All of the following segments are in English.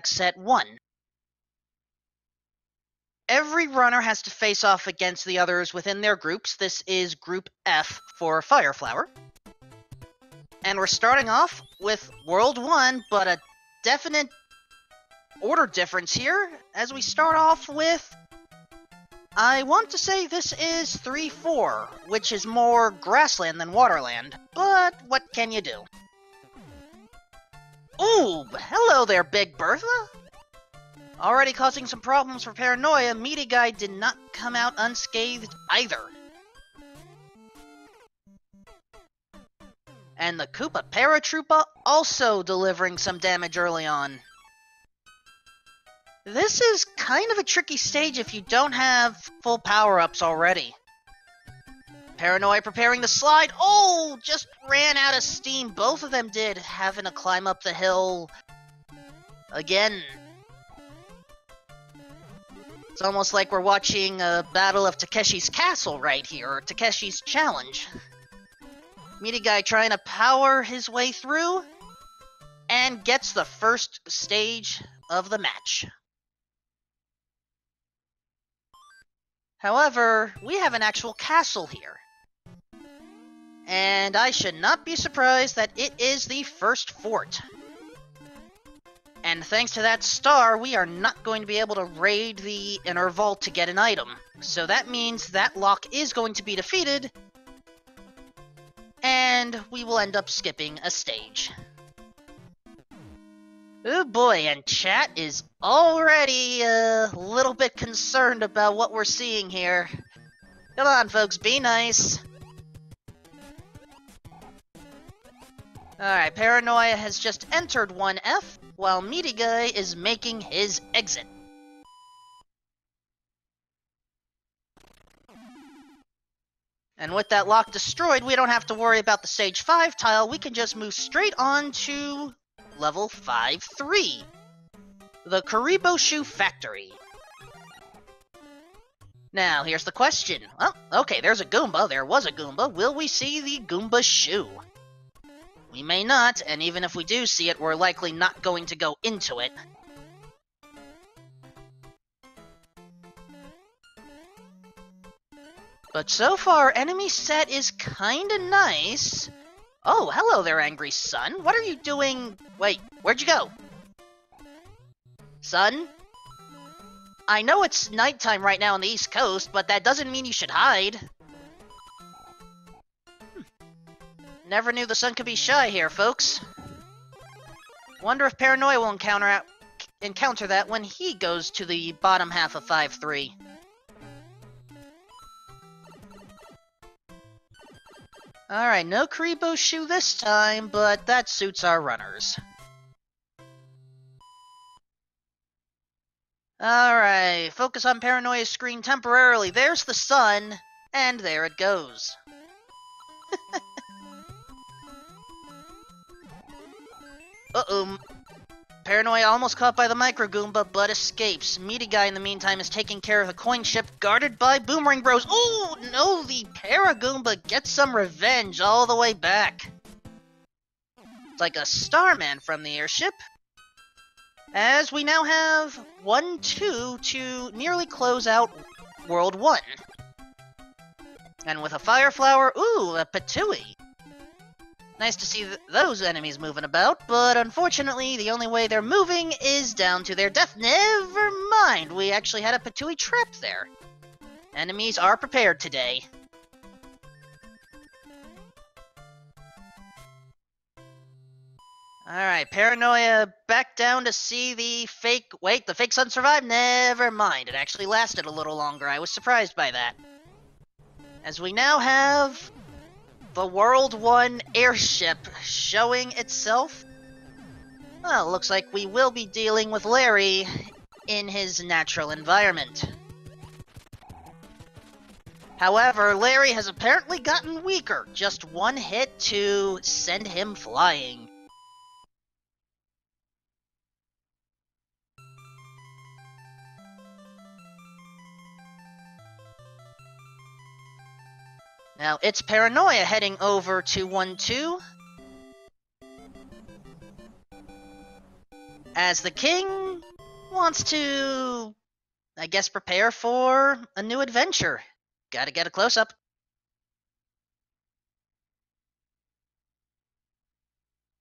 set 1. Every runner has to face off against the others within their groups. This is Group F for Fireflower. And we're starting off with World 1, but a definite order difference here, as we start off with, I want to say this is 3-4, which is more grassland than waterland, but what can you do? Ooh, hello there, Big Bertha! Already causing some problems for Paranoia, MidiGuy did not come out unscathed either. And the Koopa Paratroopa also delivering some damage early on. This is kind of a tricky stage if you don't have full power-ups already. Paranoia preparing the slide. Oh, just ran out of steam. Both of them did, having to climb up the hill again. It's almost like we're watching a battle of Takeshi's Castle right here, or Takeshi's Challenge. MidiGuy trying to power his way through, and gets the first stage of the match. However, we have an actual castle here. And I should not be surprised that it is the first fort. And thanks to that star, we are not going to be able to raid the inner vault to get an item. So that means that lock is going to be defeated, and we will end up skipping a stage. Oh boy, and chat is already a little bit concerned about what we're seeing here. Come on, folks, be nice. Alright, Paranoia has just entered 1F, while MidiGuy is making his exit. And with that lock destroyed, we don't have to worry about the stage 5 tile, we can just move straight on to level 5-3. The Kariboshu Factory. Now, here's the question. Well, okay, there's a Goomba, there was a Goomba. Will we see the Goomba shoe? We may not, and even if we do see it, we're likely not going to go into it. But so far, enemy set is kinda nice. Oh, hello there, angry son. What are you doing? Wait, where'd you go? Son? I know it's nighttime right now on the East Coast, but that doesn't mean you should hide. Never knew the sun could be shy here, folks. Wonder if Paranoia will encounter that when he goes to the bottom half of 5-3. Alright, no Karibo shoe this time, but that suits our runners. Alright, focus on Paranoia's screen temporarily. There's the sun, and there it goes. Uh-oh. Paranoia almost caught by the Micro Goomba, but escapes. MidiGuy, in the meantime, is taking care of the coin ship, guarded by Boomerang Bros. Oh, no, the Para Goomba gets some revenge all the way back. It's like a Starman from the airship. As we now have 1-2 to nearly close out World 1. And with a Fire Flower, ooh, a Patui. Nice to see those enemies moving about, but unfortunately, the only way they're moving is down to their death. Never mind, we actually had a Patui trapped there. Enemies are prepared today. Alright, Paranoia back down to see the fake... Wait, the fake sun survived? Never mind, it actually lasted a little longer. I was surprised by that. As we now have the World 1 airship showing itself. Well, looks like we will be dealing with Larry in his natural environment. However, Larry has apparently gotten weaker. Just one hit to send him flying. Now, it's Paranoia heading over to 1-2. as the king wants to, I guess, prepare for a new adventure. Gotta get a close-up.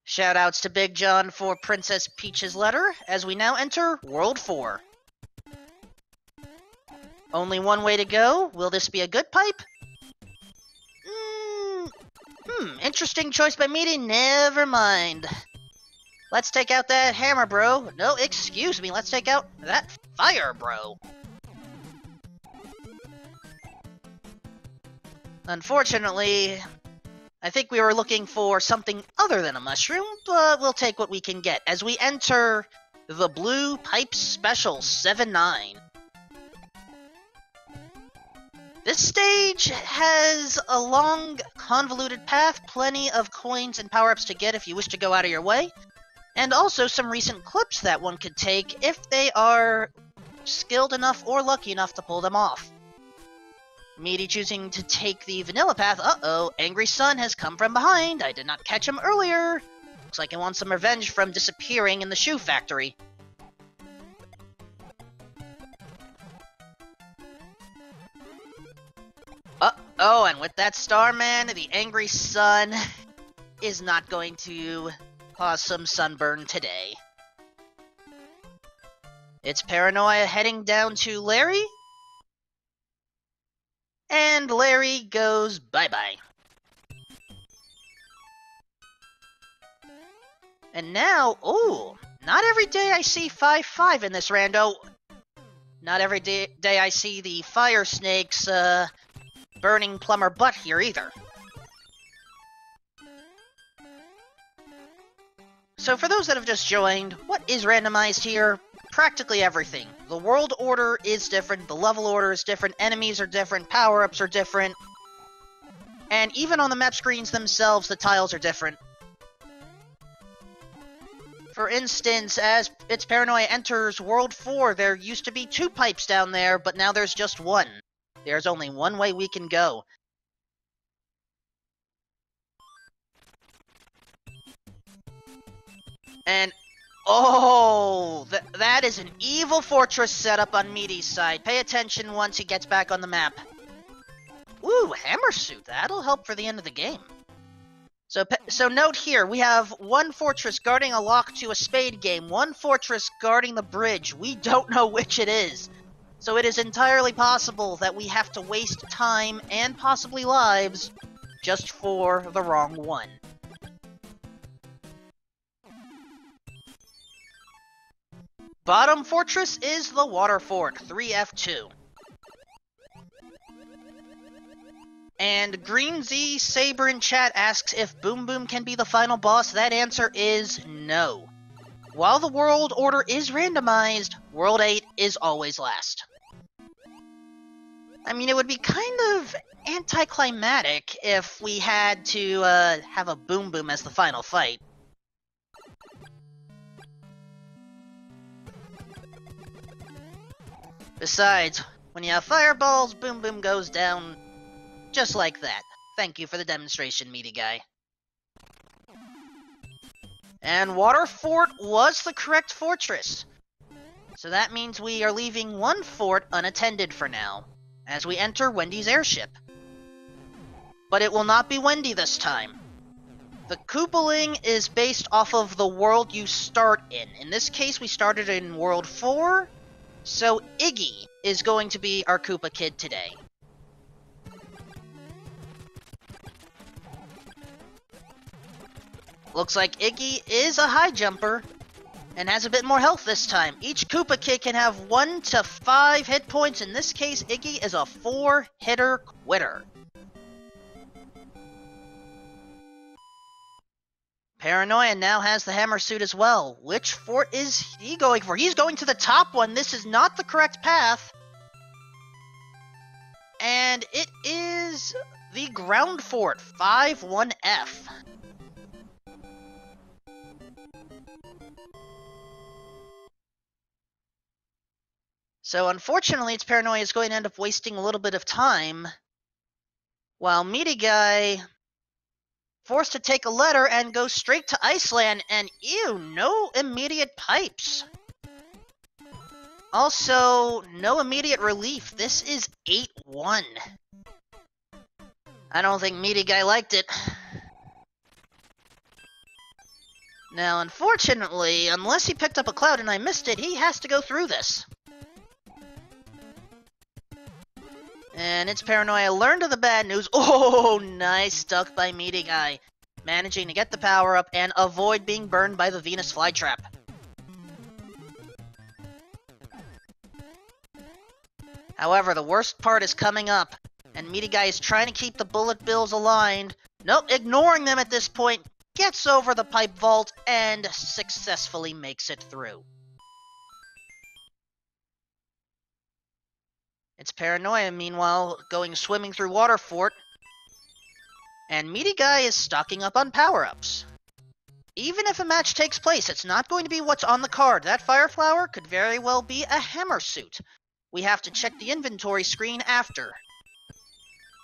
Shoutouts to Big John for Princess Peach's letter, as we now enter World 4. Only one way to go. Will this be a good pipe? Interesting choice by Meaty. Never mind. Let's take out that hammer, bro. No, excuse me. Let's take out that fire, bro. Unfortunately, I think we were looking for something other than a mushroom, but we'll take what we can get as we enter the Blue Pipe Special 7-9. This stage has a long, convoluted path, plenty of coins and power-ups to get if you wish to go out of your way, and also some recent clips that one could take if they are skilled enough or lucky enough to pull them off. Meaty choosing to take the vanilla path. Uh-oh, Angry Sun has come from behind. I did not catch him earlier. Looks like he wants some revenge from disappearing in the shoe factory. Uh-oh, and with that Starman, the Angry Sun is not going to cause some sunburn today. It's Paranoia heading down to Larry. And Larry goes bye-bye. And now, ooh, not every day I see 5-5 in this rando. Not every day I see the Fire Snake's, burning plumber butt here either. So for those that have just joined, what is randomized here? Practically everything. The world order is different, the level order is different, enemies are different, power-ups are different, and even on the map screens themselves, the tiles are different. For instance, as It's Paranoia enters World 4, there used to be 2 pipes down there, but now there's just 1. There's only one way we can go. And oh, that is an evil fortress setup on Meaty's side. Pay attention once he gets back on the map. Ooh, hammer suit. That'll help for the end of the game. So note here, we have one fortress guarding a lock to a spade game, one fortress guarding the bridge. We don't know which it is. So it is entirely possible that we have to waste time and possibly lives just for the wrong one. Bottom fortress is the Water Fort, 3F2. And Green Z Saber in chat asks if Boom Boom can be the final boss. That answer is no. While the world order is randomized, World 8 is always last. I mean, it would be kind of anticlimactic if we had to have a Boom Boom as the final fight. Besides, when you have fireballs, Boom Boom goes down just like that. Thank you for the demonstration, Meaty Guy. And Water Fort was the correct fortress. So that means we are leaving one fort unattended for now, as we enter Wendy's airship. But it will not be Wendy this time. The coupoling is based off of the world you start in. In this case, we started in World 4, so Iggy is going to be our Koopa Kid today. Looks like Iggy is a high jumper, and has a bit more health this time. Each Koopa Kid can have 1 to 5 hit points. In this case, Iggy is a 4-hitter quitter. Paranoia now has the hammer suit as well. Which fort is he going for? He's going to the top one. This is not the correct path. And it is the ground fort, 5-1F. So unfortunately, It's Paranoia is going to end up wasting a little bit of time, while Meaty Guy, forced to take a letter and go straight to Iceland, and ew, no immediate pipes. Also, no immediate relief. This is 8-1. I don't think MidiGuy liked it. Now, unfortunately, unless he picked up a cloud and I missed it, he has to go through this. And it's Paranoia. Learned of the bad news. Oh, nice duck by MidiGuy. Managing to get the power up and avoid being burned by the Venus flytrap. However, the worst part is coming up, and MidiGuy is trying to keep the bullet bills aligned. Nope, ignoring them at this point, gets over the pipe vault, and successfully makes it through. It's Paranoia, meanwhile, going swimming through Water Fort, and MidiGuy is stocking up on power-ups. Even if a match takes place, it's not going to be what's on the card. That Fire Flower could very well be a Hammer Suit. We have to check the inventory screen after.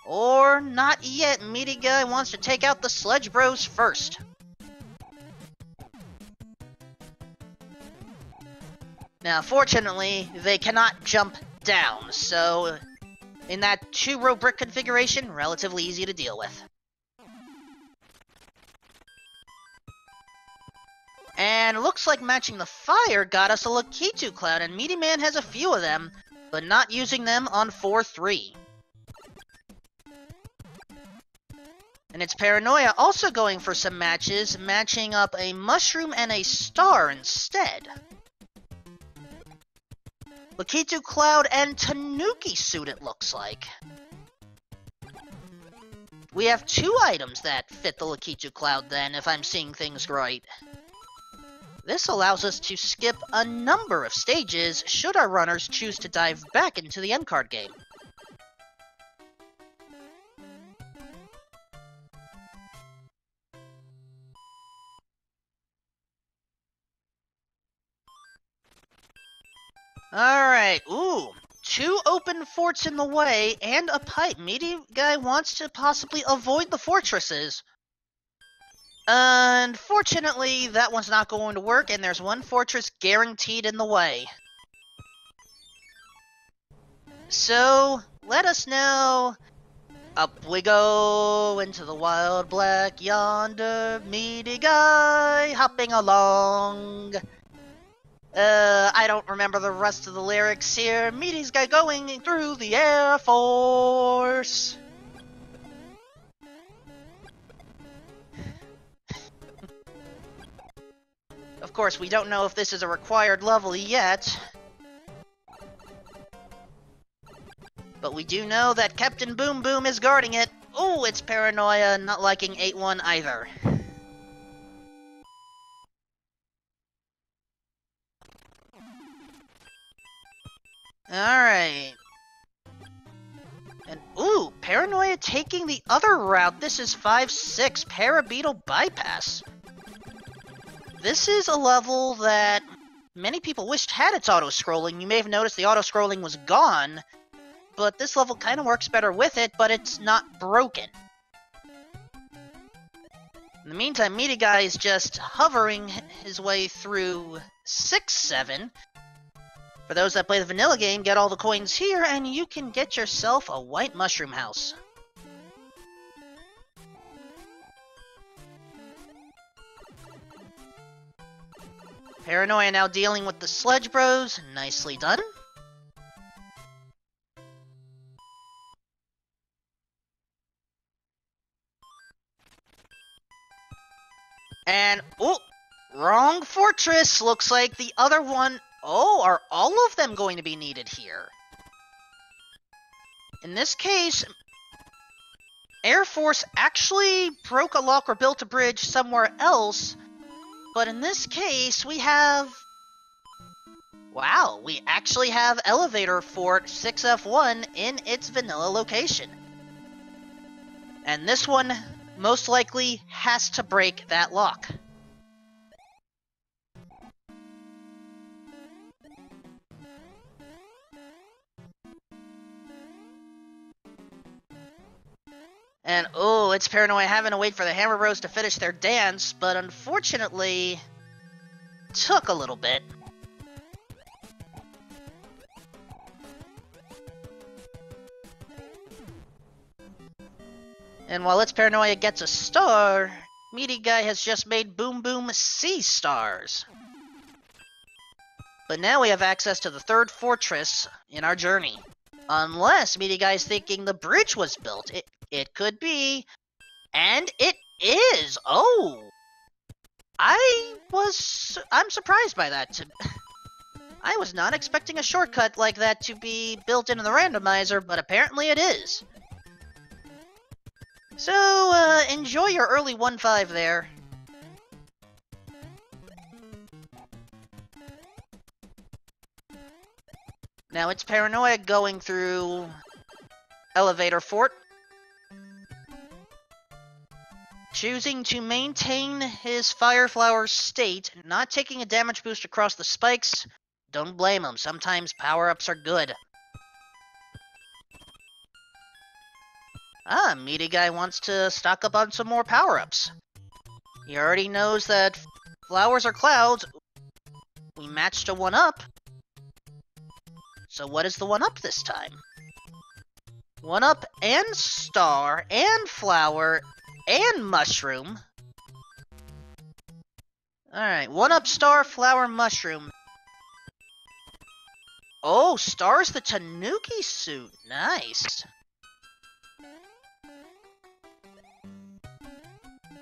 Or not yet. MidiGuy wants to take out the Sledge Bros first. Now, fortunately, they cannot jump down, so in that 2-row brick configuration, relatively easy to deal with. And looks like matching the fire got us a Lakitu Cloud, and Meaty Man has a few of them, but not using them on 4-3. And it's Paranoia also going for some matches, matching up a Mushroom and a Star instead. Lakitu Cloud and Tanuki Suit, it looks like. We have 2 items that fit the Lakitu Cloud then, if I'm seeing things right. This allows us to skip a number of stages should our runners choose to dive back into the end card game. Alright, ooh, 2 open forts in the way and a pipe. MidiGuy wants to possibly avoid the fortresses. Unfortunately, that one's not going to work, and there's 1 fortress guaranteed in the way. So, let us know. Up we go into the wild black yonder, MidiGuy hopping along. I don't remember the rest of the lyrics here. MidiGuy going through the Air Force. Of course, we don't know if this is a required level yet. But we do know that Captain Boom Boom is guarding it. Oh, it's Paranoia, not liking 8-1 either. Alright. And ooh, Paranoia taking the other route. This is 5-6, Parabeetle Bypass. This is a level that many people wished had its auto-scrolling. You may have noticed the auto-scrolling was gone, but this level kind of works better with it, but it's not broken. In the meantime, MidiGuy is just hovering his way through 6-7. For those that play the vanilla game, get all the coins here, and you can get yourself a white mushroom house. Paranoia now dealing with the Sledge Bros. Nicely done. And, oh, wrong fortress. Looks like the other one. Oh, are all of them going to be needed here? In this case, Air Force actually broke a lock or built a bridge somewhere else. But in this case, we have... Wow, we actually have Elevator Fort 6F1 in its vanilla location. And this one most likely has to break that lock. And oh, it's Paranoia having to wait for the Hammer Bros to finish their dance, but unfortunately, took a little bit. And while It's Paranoia gets a star, MidiGuy has just made Boom Boom C stars. But now we have access to the third fortress in our journey. Unless MidiGuy's thinking the bridge was built. It could be. And it is! Oh! I'm surprised by that. I was not expecting a shortcut like that to be built into the randomizer, but apparently it is. So, enjoy your early 1-5 there. Now it's Paranoia going through Elevator Fort. Choosing to maintain his Fire Flower state, not taking a damage boost across the spikes. Don't blame him, sometimes power-ups are good. MidiGuy wants to stock up on some more power-ups. He already knows that flowers are clouds. We matched a 1-up. So what is the 1-up this time? 1-up and star and flower and mushroom. Alright, 1-up star, flower, mushroom. Oh, star's the Tanuki suit. Nice.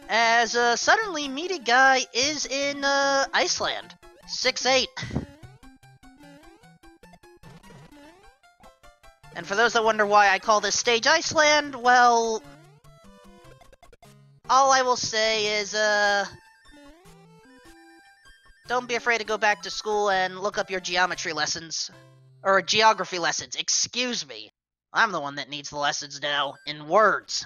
As suddenly MidiGuy is in Iceland. 6-8. And for those that wonder why I call this stage Iceland, well, all I will say is don't be afraid to go back to school and look up your geometry lessons. Or geography lessons, excuse me. I'm the one that needs the lessons now, in words.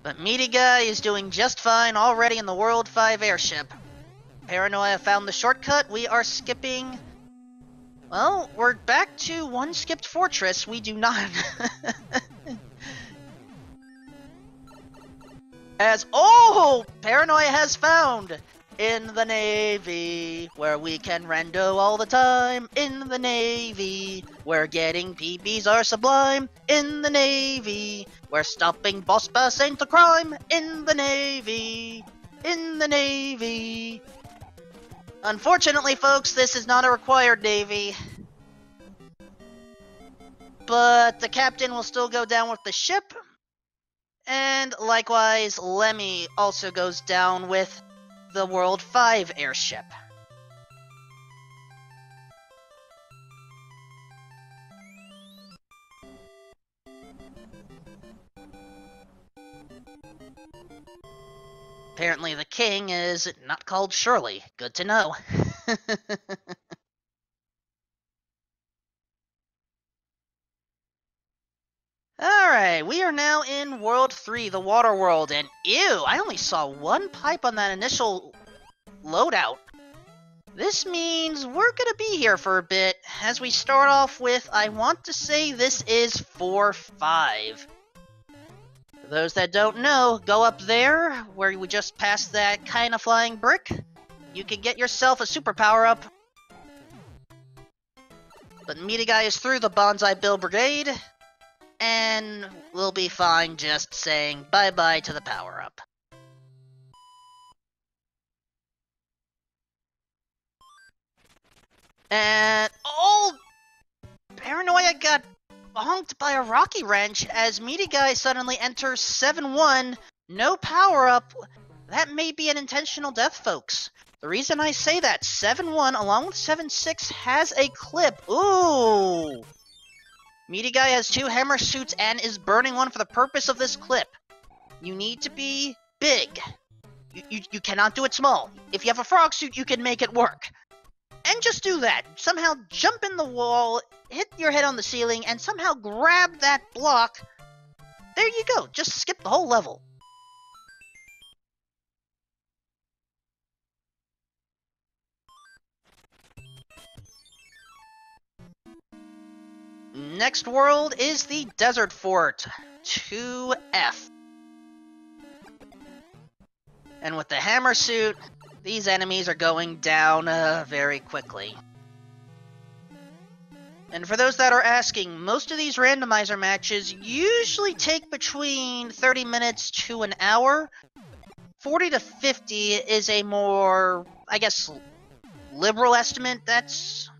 But MidiGuy is doing just fine already in the World 5 airship. Paranoia found the shortcut. We are skipping... Well, we're back to one skipped fortress. We do not... Paranoia has found! In the Navy, where we can rando all the time. In the Navy, where getting PBs are sublime. In the Navy, where stopping boss bass ain't a crime. In the Navy, in the Navy. Unfortunately, folks, this is not a required Navy. But the captain will still go down with the ship. And likewise, Lemmy also goes down with the World 5 airship. Apparently the king is not called Shirley. Good to know. Alright, we are now in World 3, the Water World, and ew, I only saw one pipe on that initial loadout. This means we're gonna be here for a bit, as we start off with, I want to say this is 4-5. For those that don't know, go up there, where we just passed that kind of flying brick. You can get yourself a super power-up. But MidiGuy is through the Bonsai Bill Brigade. And we'll be fine just saying bye-bye to the power-up. And... oh! Paranoia got bonked by a rocky wrench as MidiGuy suddenly enters 7-1, no power-up. That may be an intentional death, folks. The reason I say that, 7-1 along with 7-6 has a clip. Ooh! MidiGuy has 2 hammer suits and is burning one for the purpose of this clip. You need to be big. You cannot do it small. If you have a frog suit, you can make it work. And just do that. Somehow jump in the wall, hit your head on the ceiling, and somehow grab that block. There you go. Just skip the whole level. Next world is the Desert Fort, 2F. And with the hammer suit, these enemies are going down very quickly. And for those that are asking, most of these randomizer matches usually take between 30 minutes to an hour. 40 to 50 is a more, I guess, liberal estimate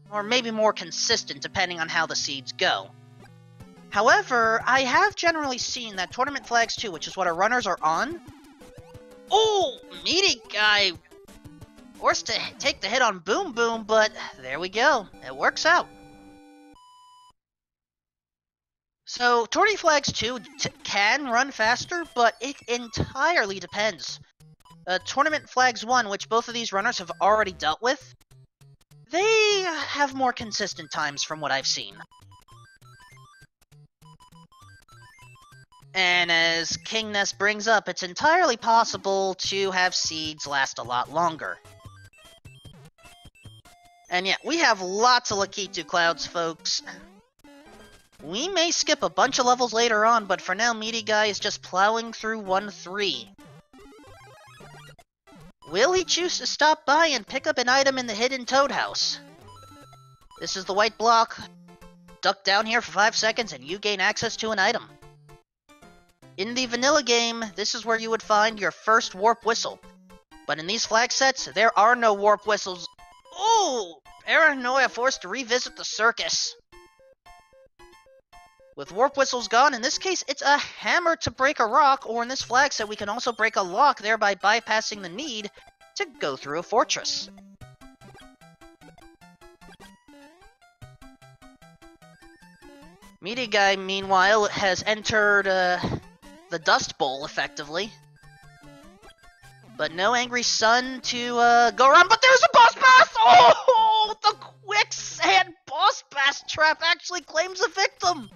or maybe more consistent depending on how the seeds go. However, I have generally seen that Tournament Flags 2, which is what our runners are on. Oh, MidiGuy forced to take the hit on Boom Boom, but there we go. It works out. So, Tourney Flags 2 can run faster, but it entirely depends. Tournament Flags 1, which both of these runners have already dealt with, they have more consistent times from what I've seen. And as King Ness brings up, it's entirely possible to have seeds last a lot longer. And yeah, we have lots of Lakitu clouds, folks. We may skip a bunch of levels later on, but for now, MidiGuy is just plowing through 1-3. Will he choose to stop by and pick up an item in the hidden Toad House? This is the white block. Duck down here for 5 seconds and you gain access to an item. In the vanilla game, this is where you would find your first warp whistle. But in these flag sets, there are no warp whistles. Ooh! Paranoia forced to revisit the circus. With warp whistles gone, in this case, it's a hammer to break a rock, or in this flag set, we can also break a lock, thereby bypassing the need to go through a fortress. MidiGuy, meanwhile, has entered the Dust Bowl, effectively. But no Angry Sun to go around, but there's a Boss Bass! Oh! The quicksand Boss Bass trap actually claims a victim!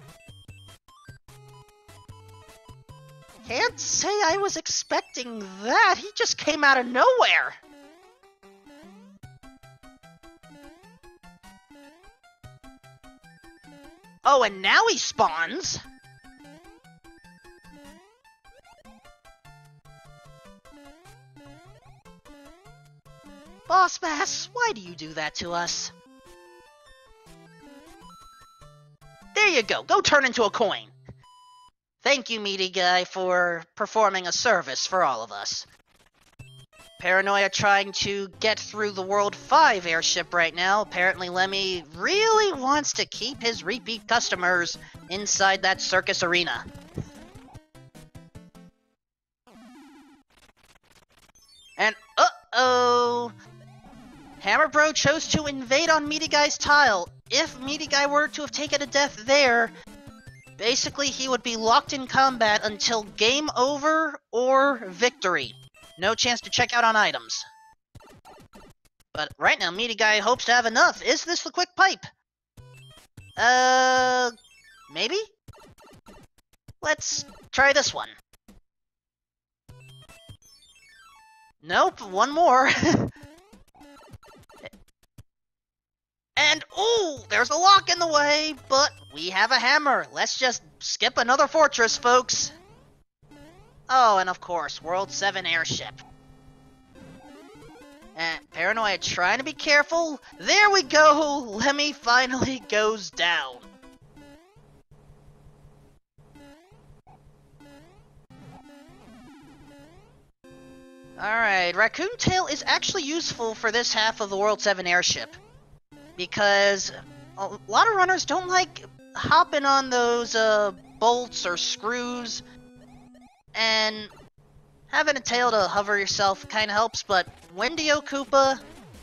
Can't say I was expecting that. He just came out of nowhere. Oh, and now he spawns. Boss Bass, why do you do that to us? There you go. Go turn into a coin. Thank you, MidiGuy, for performing a service for all of us. Paranoia trying to get through the World 5 airship right now. Apparently Lemmy really wants to keep his repeat customers inside that circus arena. And uh-oh! Hammer Bro chose to invade on MidiGuy's tile. If MidiGuy were to have taken a death there, basically, he would be locked in combat until game over or victory. No chance to check out on items. But right now, MidiGuy hopes to have enough. Is this the quick pipe? Maybe? Let's try this one. Nope, one more. And, ooh, there's a lock in the way, but we have a hammer. Let's just skip another fortress, folks. Oh, and of course, World 7 airship. And Paranoia trying to be careful. There we go. Lemmy finally goes down. Alright, Raccoon Tail is actually useful for this half of the World 7 airship. Because a lot of runners don't like hopping on those bolts or screws, and having a tail to hover yourself kind of helps, but Wendy-O Koopa,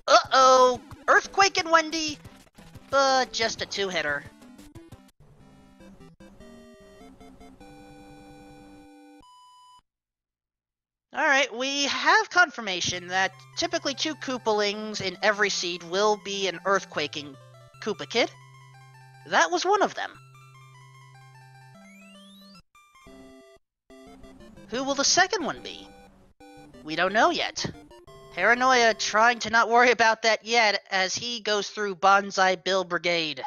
uh-oh, Earthquake and Wendy, but just a two-hitter. Alright, we have confirmation that typically 2 Koopalings in every seed will be an Earthquaking Koopa Kid. That was one of them. Who will the second one be? We don't know yet. Paranoia trying to not worry about that yet as he goes through Bonsai Bill Brigade.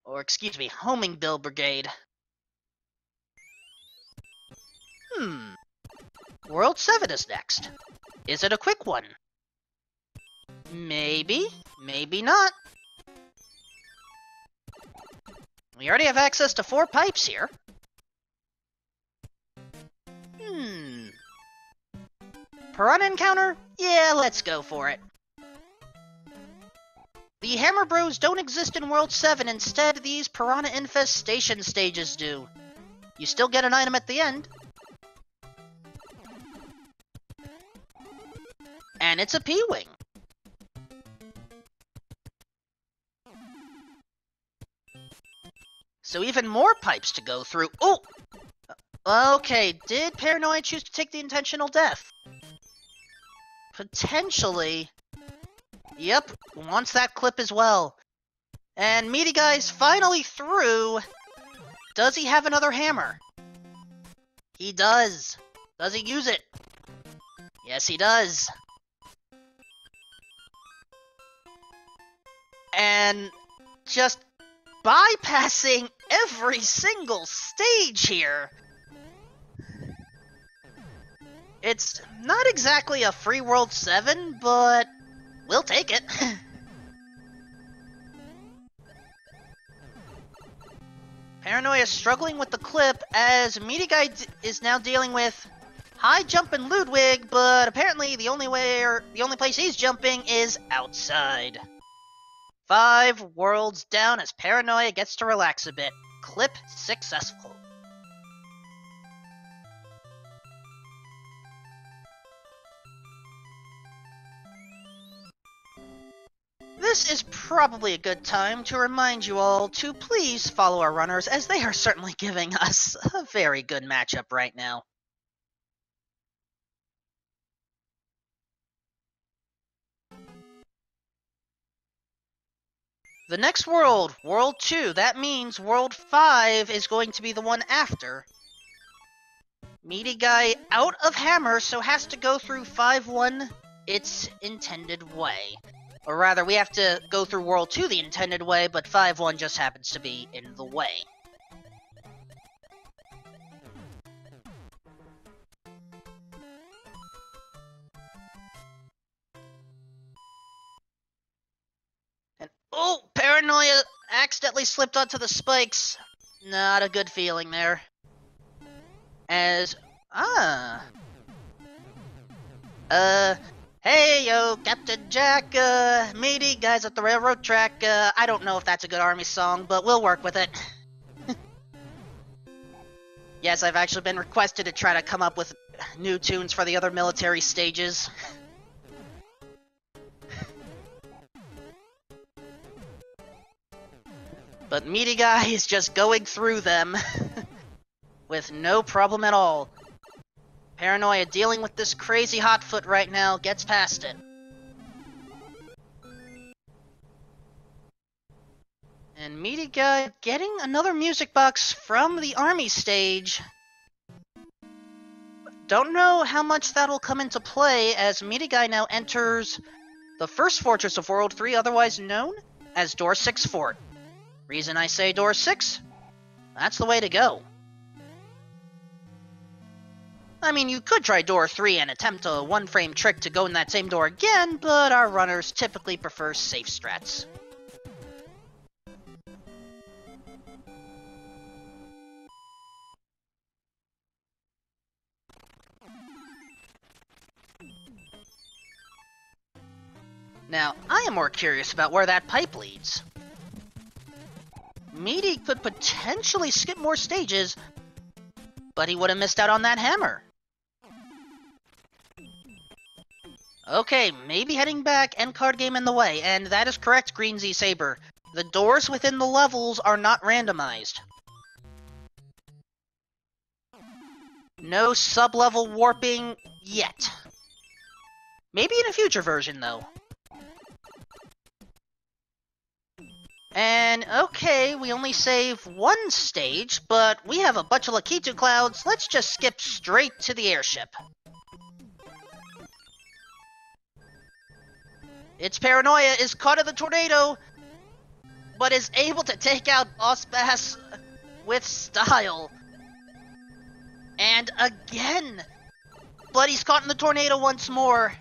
Or, excuse me, homing bill brigade. World 7 is next. Is it a quick one? Maybe. Maybe not. We already have access to 4 pipes here. Piranha encounter? Yeah, let's go for it. The Hammer Bros don't exist in World 7, instead these Piranha Infestation stages do. You still get an item at the end. And it's a P-Wing. So even more pipes to go through. Oh! Okay, did Paranoia choose to take the intentional death? Potentially. Yep, wants that clip as well. And MidiGuy's finally through. Does he have another hammer? He does. Does he use it? Yes, he does. And just bypassing every single stage here. It's not exactly a free World 7, but we'll take it. Paranoia is struggling with the clip as MidiGuy is now dealing with high jump in Ludwig, but apparently the only place he's jumping is outside. 5 worlds down as Paranoia gets to relax a bit. Clip successful. This is probably a good time to remind you all to please follow our runners, as they are certainly giving us a very good matchup right now. The next world, World 2, that means World 5 is going to be the one after. MidiGuy out of hammer, so has to go through 5-1 its intended way. Or rather, we have to go through World 2 the intended way, but 5-1 just happens to be in the way. And oh, Paranoia accidentally slipped onto the spikes. Not a good feeling there. As, hey yo, Captain Jack, meaty guys at the railroad track, I don't know if that's a good army song, but we'll work with it. Yes, I've actually been requested to try to come up with new tunes for the other military stages. But MidiGuy is just going through them with no problem at all. Paranoia dealing with this crazy hot foot right now, gets past it. And MidiGuy getting another music box from the army stage. Don't know how much that'll come into play as MidiGuy now enters the first fortress of World 3, otherwise known as Door 6 Fort. Reason I say Door 6? That's the way to go. I mean, you could try Door 3 and attempt a one-frame trick to go in that same door again, but our runners typically prefer safe strats. Now, I am more curious about where that pipe leads. Meaty could potentially skip more stages, but he would have missed out on that hammer. Okay, maybe heading back, end card game in the way, and that is correct, Green Z Saber. The doors within the levels are not randomized. No sub-level warping yet. Maybe in a future version, though. And, okay, we only save one stage, but we have a bunch of Lakitu clouds. Let's just skip straight to the airship. Its Paranoia is caught in the tornado. but is able to take out Boss Bass with style. And again, but he's caught in the tornado once more.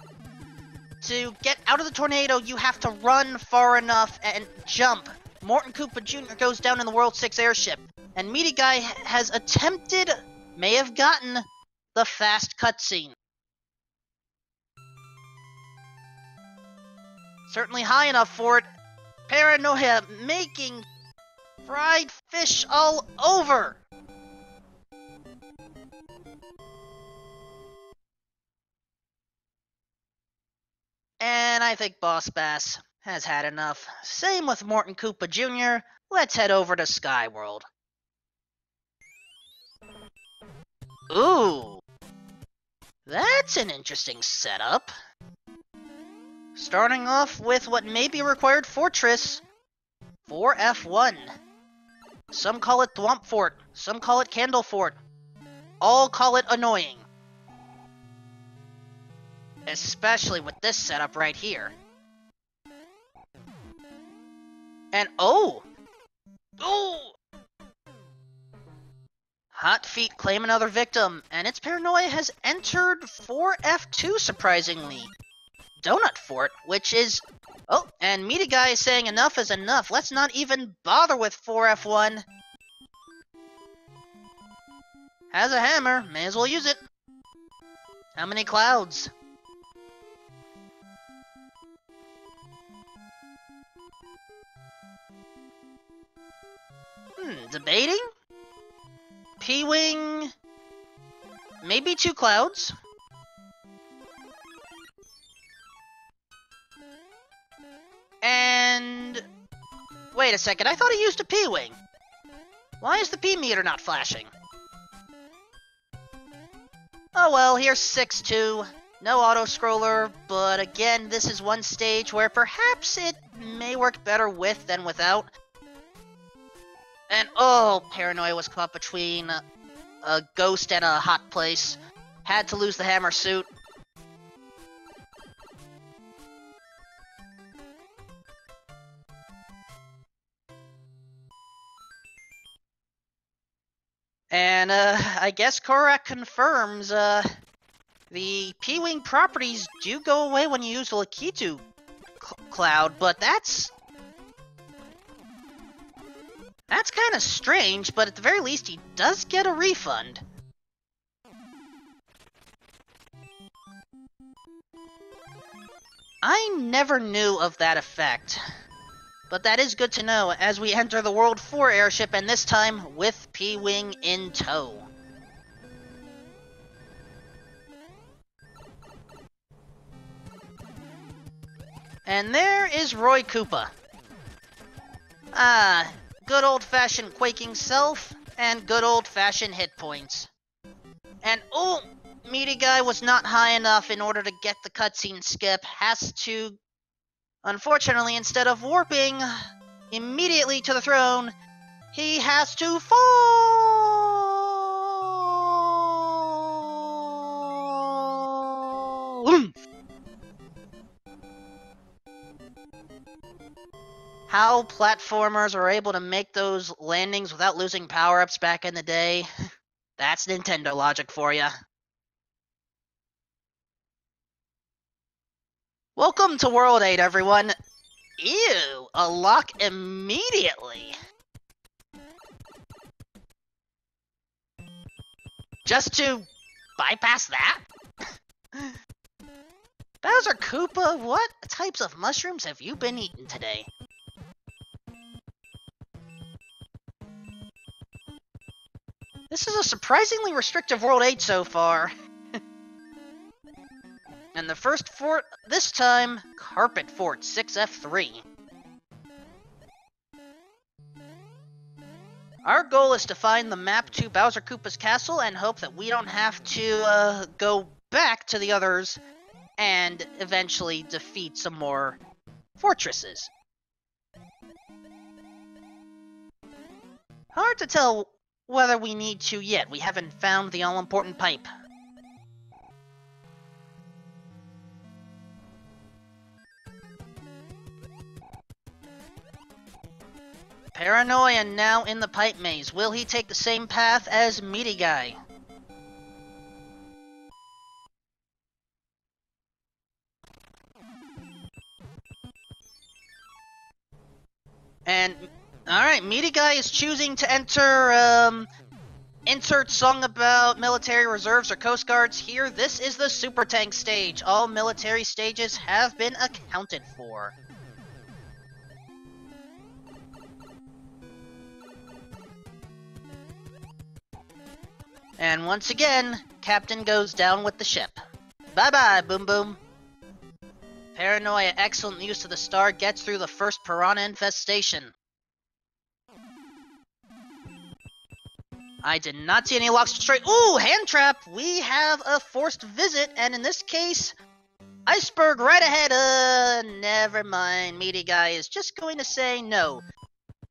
To get out of the tornado, you have to run far enough and jump. Morton Koopa Jr. goes down in the World 6 airship, and MidiGuy has attempted, may have gotten, the fast cutscene. Certainly high enough for it. Paranoia making fried fish all over. And I think Boss Bass has had enough. Same with Morton Koopa Jr. Let's head over to Skyworld. Ooh, that's an interesting setup. Starting off with what may be a required fortress for F1. Some call it Thwomp Fort, some call it Candle Fort. All call it annoying. Especially with this setup right here. And oh! Hot Feet claim another victim, and its Paranoia has entered for F2 surprisingly. Donut Fort, which is... Oh, and MidiGuy is saying enough is enough. Let's not even bother with 4F1. Has a hammer, may as well use it. How many clouds? Debating? P-Wing... Maybe 2 clouds? And... Wait a second, I thought he used a P-Wing. Why is the P-meter not flashing? Oh well, here's 6-2. No auto-scroller, but again, this is one stage where perhaps it may work better with than without. And oh, Paranoia was caught between a ghost and a hot place. Had to lose the hammer suit. And I guess Korak confirms the P-Wing properties do go away when you use the Lakitu cloud, but that's kind of strange, but at the very least he does get a refund. I never knew of that effect, but that is good to know as we enter the World 4 airship, and this time with P-Wing in tow. And there is Roy Koopa. Ah, good old-fashioned quaking self, and good old-fashioned hit points. And oh, MidiGuy was not high enough in order to get the cutscene skip. Has to, unfortunately, instead of warping immediately to the throne, he has to fall! How platformers are able to make those landings without losing power-ups back in the day, that's Nintendo logic for ya. Welcome to World 8, everyone. Ew, a lock immediately. Just to bypass that? Bowser Koopa, what types of mushrooms have you been eating today? This is a surprisingly restrictive World 8 so far. And the first fort, this time, Carpet Fort 6F3. Our goal is to find the map to Bowser Koopa's castle and hope that we don't have to go back to the others and eventually defeat some more fortresses. Hard to tell whether we need to yet. We haven't found the all-important pipe. Paranoia now in the pipe maze. Will he take the same path as MidiGuy? And, alright, MidiGuy is choosing to enter, insert song about military reserves or coast guards here. This is the super tank stage. All military stages have been accounted for. And once again, Captain goes down with the ship. Bye-bye, Boom Boom. Paranoia, excellent use of the star, gets through the first piranha infestation. I did not see any locks straight. Ooh, hand trap! We have a forced visit, and in this case, iceberg right ahead. Never mind. MidiGuy is just going to say no.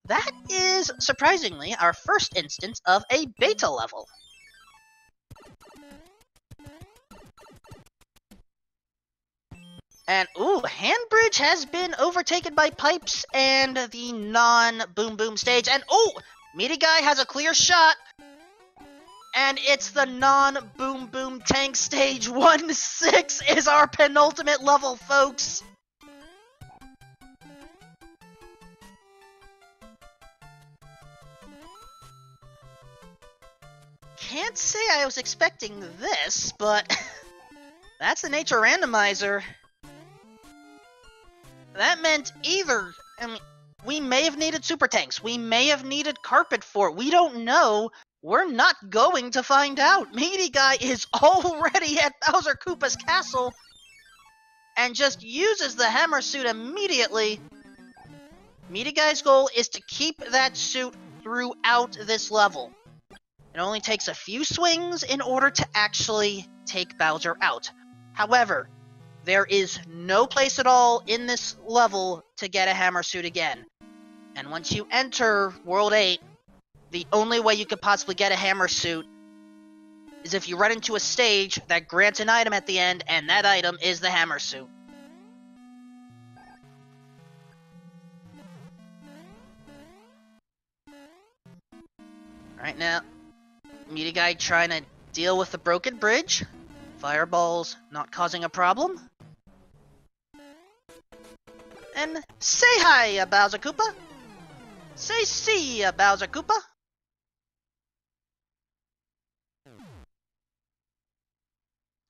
That is, surprisingly, our first instance of a beta level. And, ooh, Handbridge has been overtaken by Pipes and the non-Boom Boom stage. And, ooh, MidiGuy has a clear shot. And it's the non-Boom Boom tank stage. 1-6 is our penultimate level, folks. Can't say I was expecting this, but that's the nature of Randomizer. That meant either, I mean, we may have needed super tanks, we may have needed carpet fort, we don't know. We're not going to find out. MidiGuy is already at Bowser Koopa's castle and just uses the hammer suit immediately. MidiGuy's goal is to keep that suit throughout this level. It only takes a few swings in order to actually take Bowser out. However, there is no place at all in this level to get a hammer suit again. And once you enter World 8, the only way you could possibly get a hammer suit is if you run into a stage that grants an item at the end, and that item is the hammer suit. Right now, MidiGuy trying to deal with the broken bridge. Fireballs not causing a problem. And say hi, Bowser Koopa. Say see, Bowser Koopa.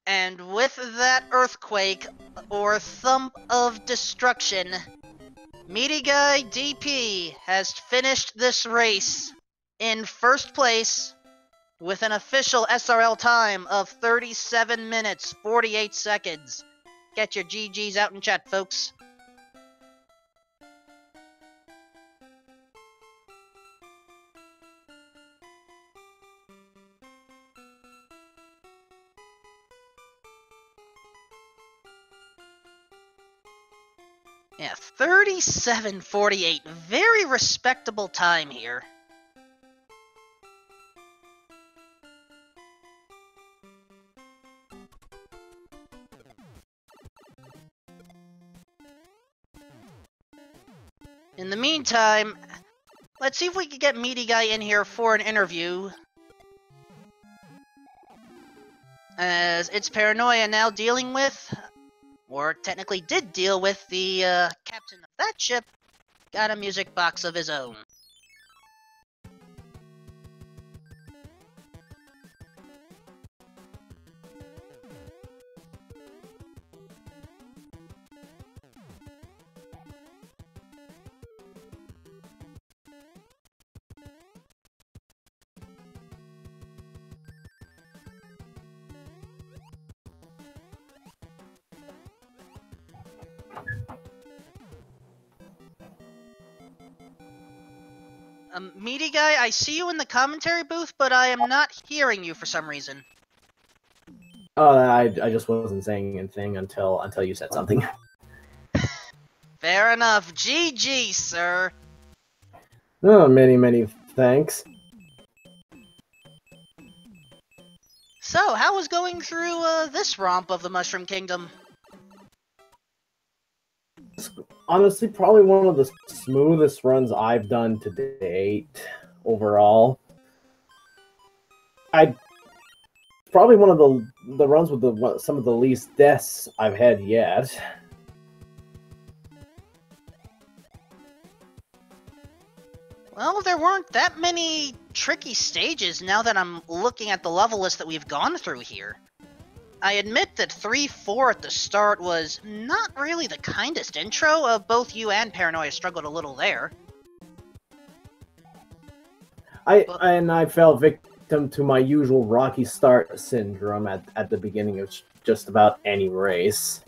And with that earthquake, or thump of destruction, MidiGuyDP has finished this race in first place with an official SRL time of 37 minutes, 48 seconds. Get your GGs out in chat, folks. Yeah, 37:48. Very respectable time here. In the meantime, let's see if we can get MidiGuy in here for an interview. As it's Paranoia now dealing with, or technically did deal with, the captain of that ship, got a music box of his own. MidiGuy, I see you in the commentary booth, but I am not hearing you for some reason. Oh, I just wasn't saying anything until you said something. Fair enough. GG, sir. Oh, many thanks. So, how was going through this romp of the Mushroom Kingdom? Honestly, probably one of the smoothest runs I've done to date, overall. Probably one of the runs with some of the least deaths I've had yet. Well, there weren't that many tricky stages now that I'm looking at the level list that we've gone through here. I admit that 3-4 at the start was not really the kindest intro. Both you and Paranoia struggled a little there. I fell victim to my usual rocky start syndrome at the beginning of just about any race.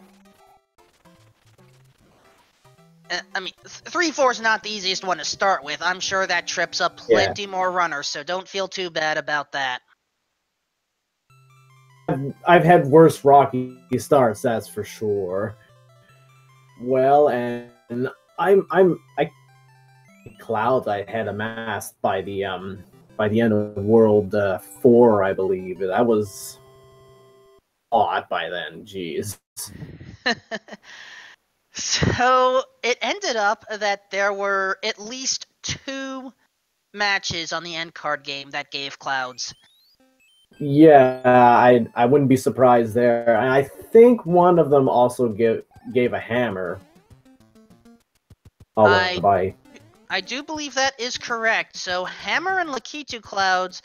I mean, 3-4 is not the easiest one to start with. I'm sure that trips up plenty more runners, so don't feel too bad about that. I've had worse rocky starts, that's for sure. Well, and clouds I had amassed by the end of World 4, I believe. That was odd by then. Jeez. So it ended up that there were at least 2 matches on the end card game that gave clouds. Yeah, I wouldn't be surprised there. And I think one of them also gave a hammer. I do believe that is correct. So Hammer and Lakitu Clouds,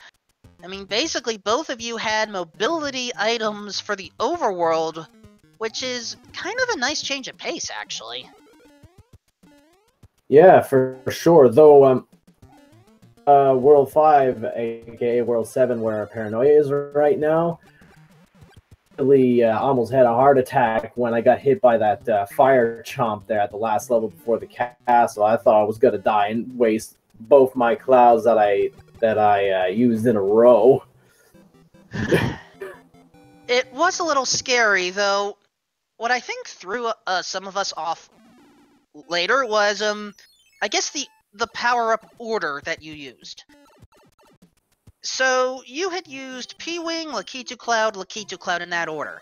I mean, basically both of you had mobility items for the overworld, which is kind of a nice change of pace, actually. Yeah, for sure. Though, World 5, aka World 7, where Paranoia is right now, really almost had a heart attack when I got hit by that fire chomp there at the last level before the castle. I thought I was gonna die and waste both my clouds that I used in a row. It was a little scary, though. What I think threw some of us off later was, I guess the power-up order that you used. So, you had used P-Wing, Lakitu Cloud in that order.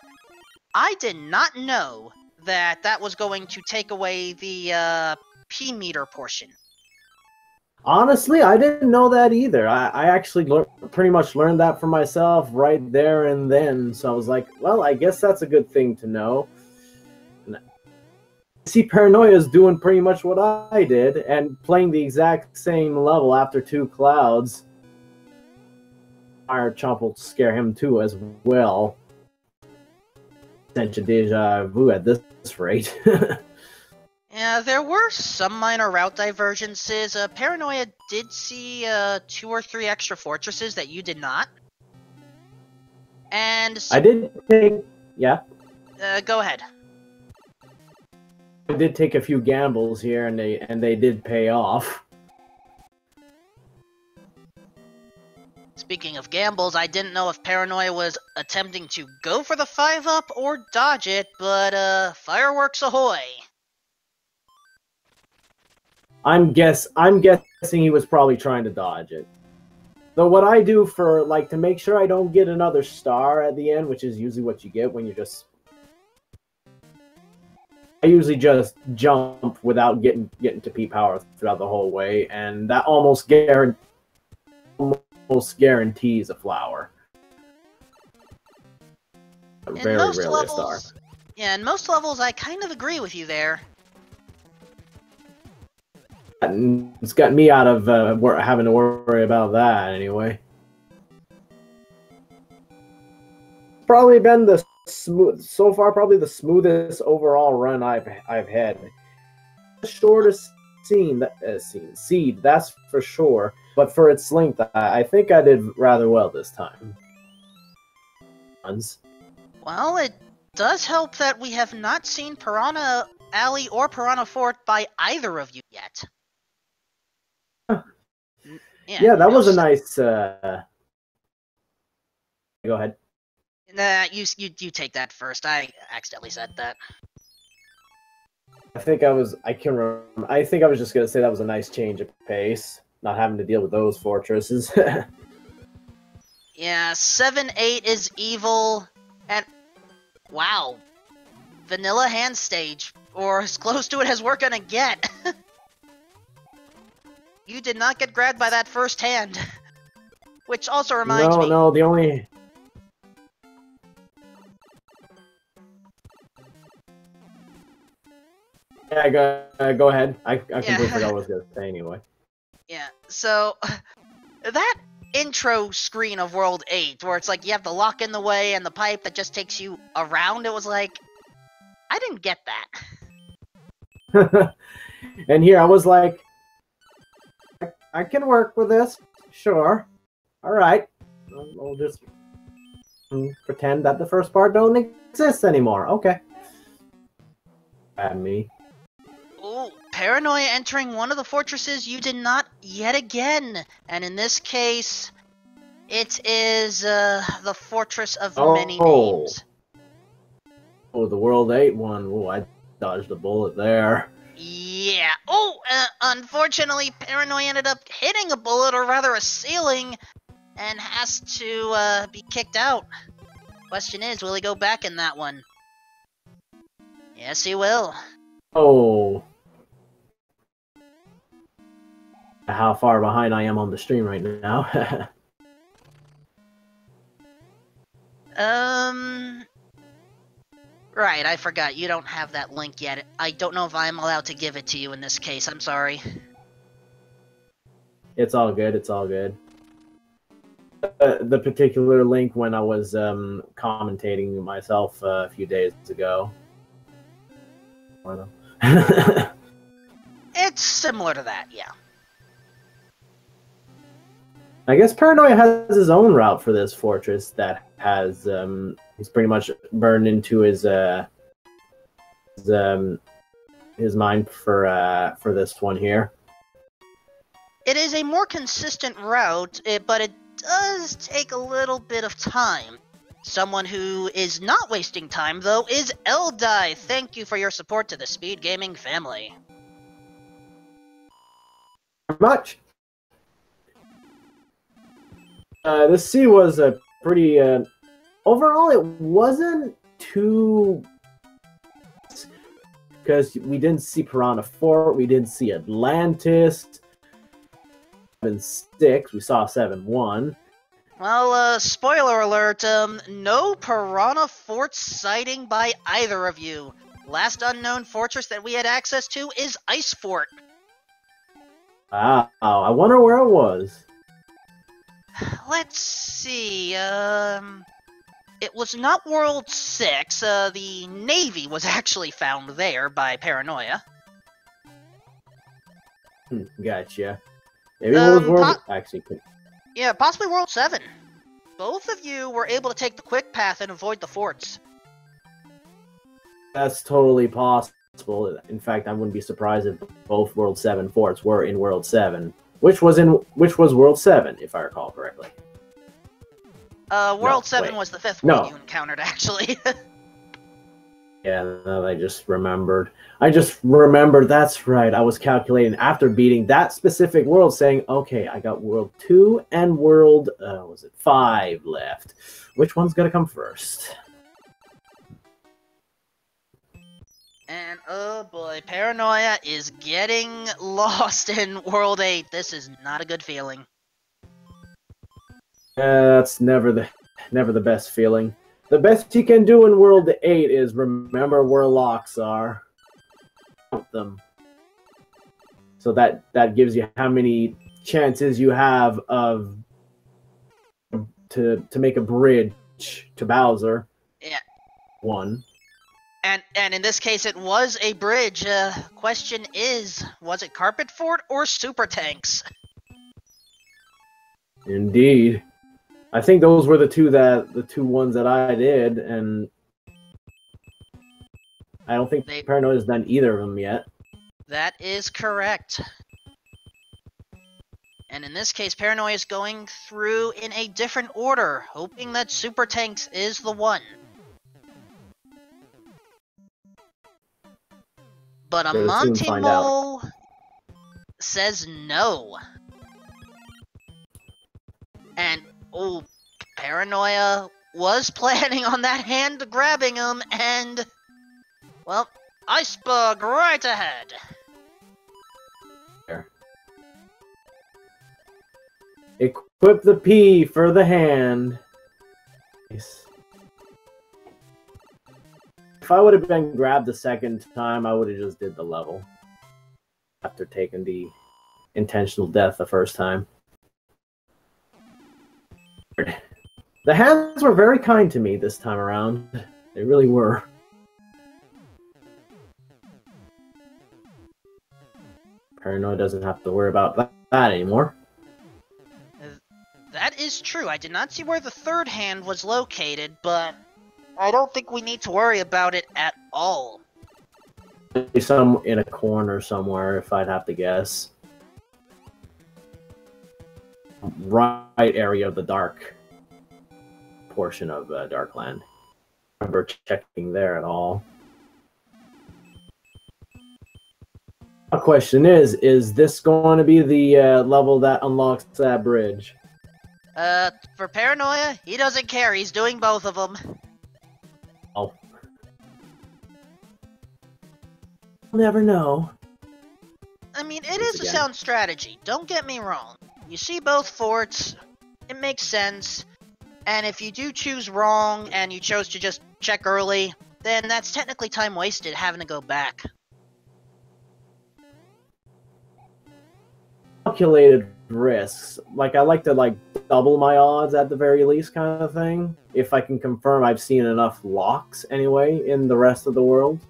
I did not know that that was going to take away the P-meter portion. Honestly, I didn't know that either. I actually pretty much learned that for myself right there and then. So I was like, well, I guess that's a good thing to know. See, Paranoia is doing pretty much what I did and playing the exact same level after 2 clouds. Fire Chomp will scare him too as well. Essential deja vu at this rate. Yeah, there were some minor route divergences. Paranoia did see 2 or 3 extra fortresses that you did not. And I did take... Yeah? Go ahead. I did take a few gambles here, and they did pay off. Speaking of gambles, I didn't know if Paranoia was attempting to go for the 5-up or dodge it, but fireworks ahoy! I'm guessing he was probably trying to dodge it. Though what I do for, like, to make sure I don't get another star at the end, which is usually what you get when you just... I usually just jump without getting to P power throughout the whole way, and that almost guarantees a flower. Very rarely a star. Yeah, in most levels, I kind of agree with you there. It's got me out of having to worry about that anyway. Probably been the so far probably the smoothest overall run I've had. The shortest seed, that's for sure. But for its length, I think I did rather well this time. Well, it does help that we have not seen Piranha Alley or Piranha Fort by either of you yet. Yeah, that was a nice... Go ahead. Nah, you take that first. I accidentally said that. I think I was just gonna say that was a nice change of pace, not having to deal with those fortresses. Yeah, 7-8 is evil, and wow, vanilla hand stage. or as close to it as we're gonna get. You did not get grabbed by that first hand. Which also reminds me... No, the only... Yeah, go ahead. I completely forgot what I was going to say anyway. Yeah, so... That intro screen of World 8, where it's like you have the lock in the way and the pipe that just takes you around, it was like... I didn't get that. And here I was like... I can work with this. Sure. Alright. I'll just pretend that the first part don't exist anymore. Okay. Bad me. Ooh, Paranoia entering one of the fortresses you did not yet again. And in this case, it is the Fortress of Many Names. Oh, the World 8 one. Oh, I dodged a bullet there. Yeah. Oh, unfortunately, Paranoia ended up hitting a bullet, or rather a ceiling, and has to be kicked out. Question is, will he go back in that one? Yes, he will. Oh. How far behind I am on the stream right now. Right, I forgot. You don't have that link yet. I don't know if I'm allowed to give it to you in this case. I'm sorry. It's all good. It's all good. The particular link when I was commentating myself a few days ago. It's similar to that, yeah. I guess Paranoia has his own route for this fortress that has he's pretty much burned into his mind for this one here. It is a more consistent route, but it does take a little bit of time. Someone who is not wasting time, though, is Eldai. Thank you for your support to the Speed Gaming family. Much. The sea was a pretty... overall, it wasn't too... Because we didn't see Piranha Fort, we didn't see Atlantis. 7-6, we saw 7-1. Well, spoiler alert, no Piranha Fort sighting by either of you. Last unknown fortress that we had access to is Ice Fort. Wow, I wonder where it was. Let's see, it was not World 6, the Navy was actually found there by Paranoia. Gotcha. Maybe it was World... Actually, yeah, possibly World 7. Both of you were able to take the quick path and avoid the forts. That's totally possible. In fact, I wouldn't be surprised if both World 7 forts were in World 7. Which was World 7, if I recall correctly. World 7 was the 5th one you encountered, actually. Yeah, no, I just remembered. That's right. I was calculating after beating that specific world, saying, okay, I got World 2 and World, 5 left. Which one's gonna come first? And, oh boy, Paranoia is getting lost in World 8. This is not a good feeling. That's never the best feeling. The best you can do in World 8 is remember where locks are. Count them. So that gives you how many chances you have of to make a bridge to Bowser. Yeah. 1. And in this case, it was a bridge. Question is, was it Carpet Fort or Super Tanks? Indeed. I think those were the two ones that I did, and I don't think Paranoia's done either of them yet. That is correct. And in this case, Paranoia is going through in a different order, hoping that Super Tanks is the one. But Amontimo says no. And, oh, Paranoia was planning on that hand grabbing him, and, well, Iceberg right ahead. There. Equip the P for the hand. Nice. If I would have been grabbed the second time, I would have just did the level. After taking the intentional death the first time. The hands were very kind to me this time around. They really were. Paranoia doesn't have to worry about that anymore. That is true. I did not see where the third hand was located, but I don't think we need to worry about it at all. Some in a corner somewhere, if I'd have to guess. Right area of the dark portion of Darkland. I remember checking there at all. The question is this going to be the level that unlocks that bridge? For Paranoia, he doesn't care. He's doing both of them. Oh. Never know. I mean, it is a sound strategy. Don't get me wrong. You see both forts, it makes sense. And if you do choose wrong and you chose to just check early, then that's technically time wasted having to go back. Calculated risks. Like, I like to double my odds at the very least kind of thing. If I can confirm I've seen enough locks anyway in the rest of the world.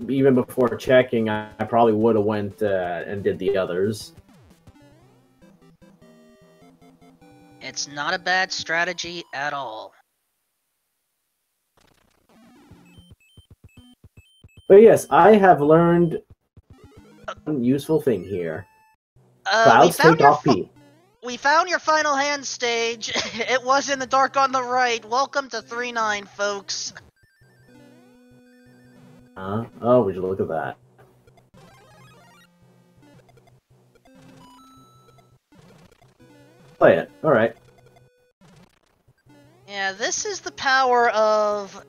Even before checking, I probably would have went and did the others. It's not a bad strategy at all. But yes, I have learned a useful thing here. Clouds take off P. We found your final hand stage. It was in the dark on the right. Welcome to 3-9, folks. Oh, would you look at that. Play it. Alright. Yeah, this is the power of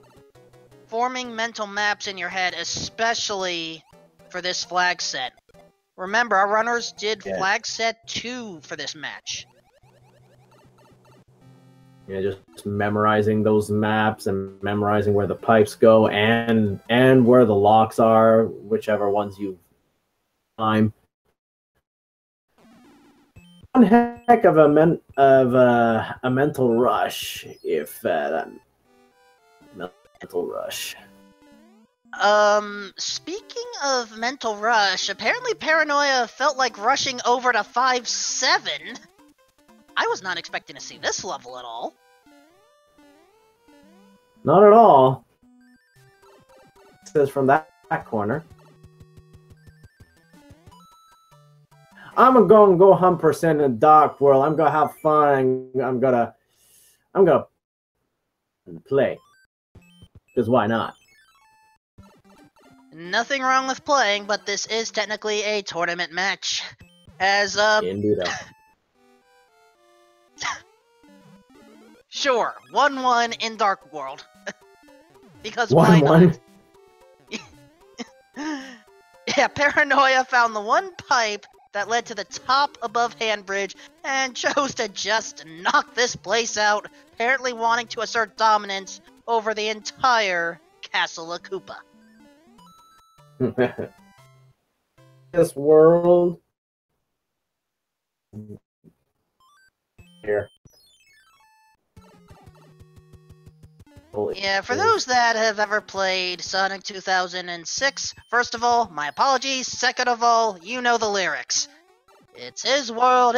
forming mental maps in your head, especially for this flag set. Remember, our runners did flag set 2 for this match. Yeah, just memorizing those maps and memorizing where the pipes go and where the locks are, whichever ones you time. One heck of a mental rush, if that mental rush. Speaking of mental rush, apparently Paranoia felt like rushing over to 5-7. I was not expecting to see this level at all. Not at all. It says from that corner. I'm gonna go 100% in the dark world. I'm gonna have fun. I'm gonna play. Because why not? Nothing wrong with playing, but this is technically a tournament match. As, Indeed. Sure, 1-1 in Dark World. Because 1-1? Yeah, Paranoia found the one pipe that led to the top above hand bridge and chose to just knock this place out, apparently wanting to assert dominance over the entire Castle of Koopa. This world here. Yeah, for those that have ever played Sonic 2006, first of all, my apologies. Second of all, you know the lyrics. It's his world,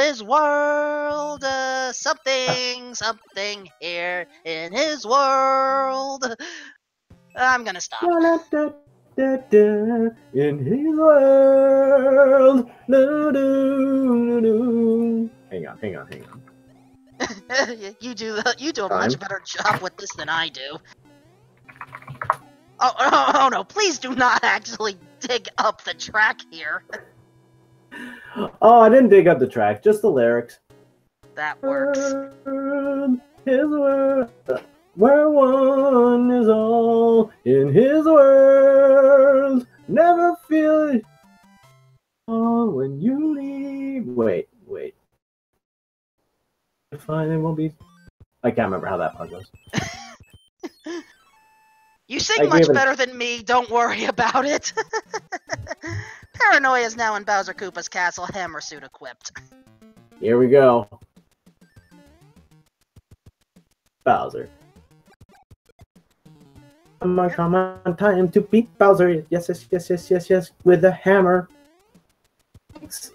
something, something here in his world. I'm gonna stop. In his world. Hang on. You do a much better job with this than I do. Oh no, please do not actually dig up the track here. Oh, I didn't dig up the track, just the lyrics. That works. His world, where one is all fine, it won't be... I can't remember how that part goes. You sing much better than me, don't worry about it. Paranoia is now in Bowser Koopa's castle, hammer suit equipped. Here we go. Bowser. Come on, time to beat Bowser. Yes, yes, yes, yes, yes, yes, with a hammer. Thanks.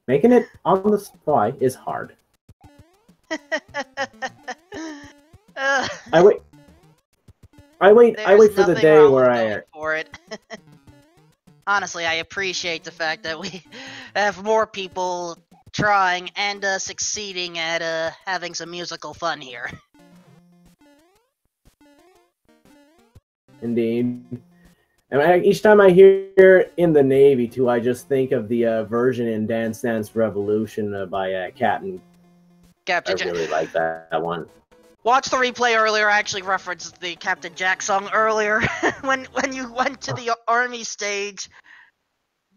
Making it on the fly is hard. I wait for the day where I... For it. Honestly, I appreciate the fact that we have more people trying and succeeding at having some musical fun here. Indeed. And each time I hear In the Navy, too, I just think of the version in Dance Dance Revolution by Captain Jack. I really like that one. Watch the replay earlier. I actually referenced the Captain Jack song earlier when you went to the army stage.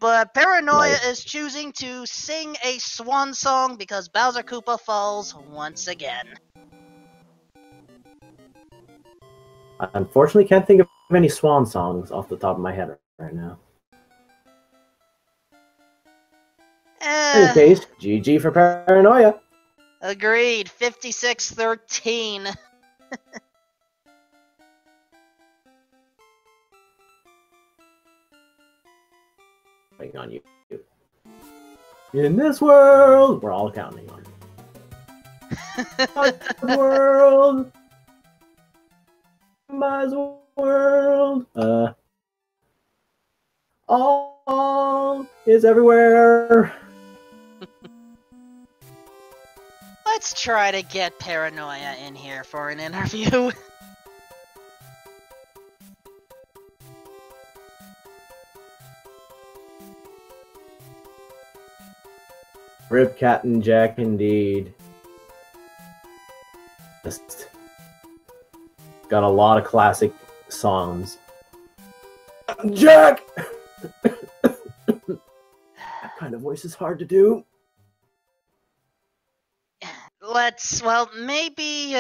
But Paranoia is choosing to sing a swan song because Bowser Koopa falls once again. I unfortunately can't think of any swan songs off the top of my head right now. In any case, GG for Paranoia. Agreed. 56-13. Waiting on you. In this world, we're all counting on it. World. My world. All is everywhere. Let's try to get Paranoia in here for an interview. Rip Captain Jack, indeed. Just got a lot of classic songs. Jack! That kind of voice is hard to do. Well, maybe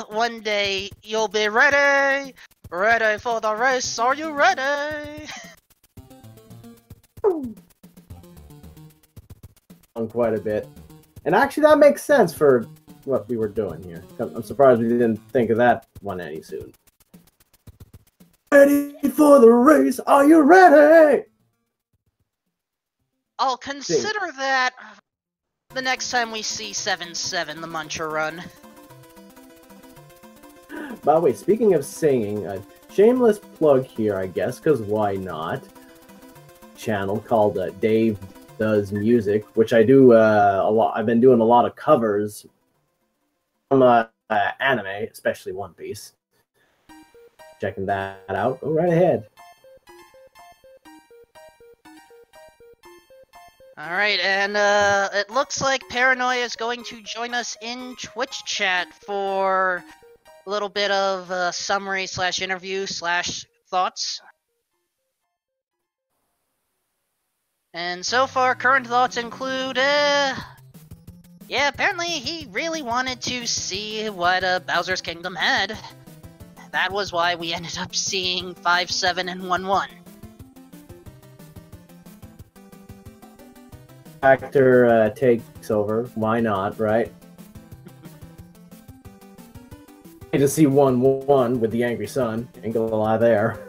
one day you'll be ready. Ready for the race, are you ready? On quite a bit. And actually that makes sense for what we were doing here. I'm surprised we didn't think of that one any soon. Ready for the race, are you ready? I'll consider that the next time we see 7-7, the Muncher Run. By the way, speaking of singing, a shameless plug here, I guess, because why not? Channel called Dave Does Music, which I do a lot. I've been doing a lot of covers from anime, especially One Piece. Checking that out. Go right ahead. Alright, and it looks like Paranoia is going to join us in Twitch chat for a little bit of summary / interview / thoughts. And so far, current thoughts include, yeah, apparently he really wanted to see what Bowser's Kingdom had. That was why we ended up seeing 5-7 and 1-1. Actor takes over. Why not, right? To see 1-1 with the angry sun. Ain't gonna lie there.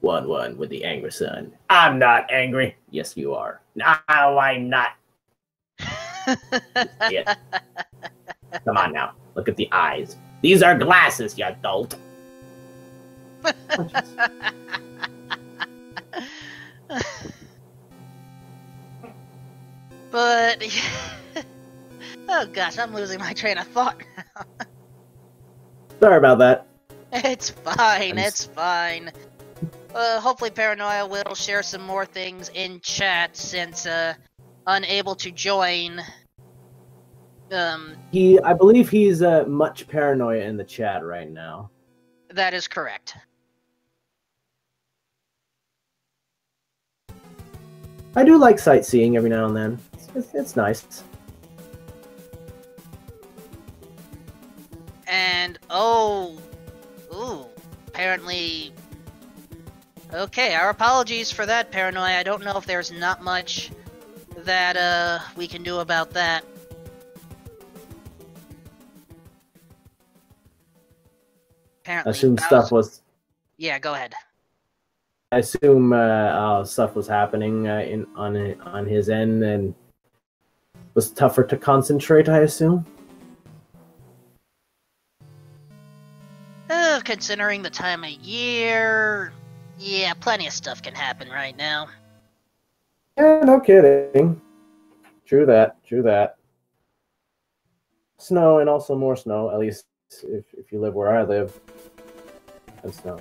1-1 with the angry sun. I'm not angry. Yes, you are. No, I'm not. Yeah. Come on now. Look at the eyes. These are glasses, you dolt. But oh gosh, I'm losing my train of thought now. Sorry about that. It's fine, it's fine. Hopefully Paranoia will share some more things in chat since unable to join. I believe he's much Paranoia in the chat right now. That is correct. I do like sightseeing every now and then. It's nice. And, apparently... Okay, our apologies for that, Paranoia. I don't know if there's not much that, we can do about that. Apparently... I assume stuff was... Yeah, go ahead. I assume stuff was happening on his end, and was tougher to concentrate, I assume? Considering the time of year... Yeah, plenty of stuff can happen right now. Yeah, no kidding. True that. Snow, and also more snow, at least if you live where I live. And snow.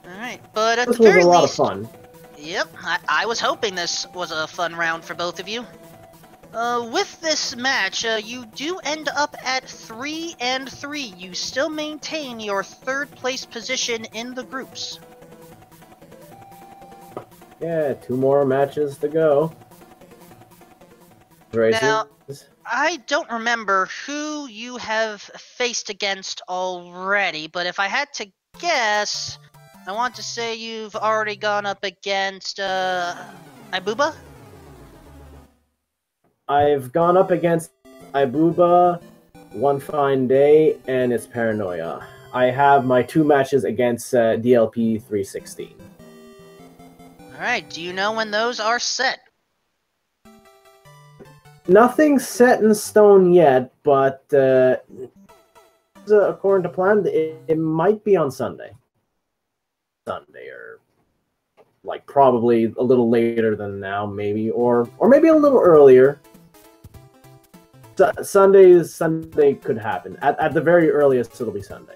Alright, but at this the very was a lot least, of fun. Yep, I was hoping this was a fun round for both of you. With this match, you do end up at 3-3. You still maintain your third place position in the groups. Yeah, 2 more matches to go. Races. Now, I don't remember who you have faced against already, but if I had to guess, I want to say you've already gone up against, Ibuba? I've gone up against Ibuba, One Fine Day, and it's Paranoia. I have my 2 matches against DLP 316. Alright, do you know when those are set? Nothing's set in stone yet, but according to plan, it might be on Sunday. Or like probably a little later than now, maybe, or maybe a little earlier. Sunday could happen. At the very earliest, it'll be Sunday.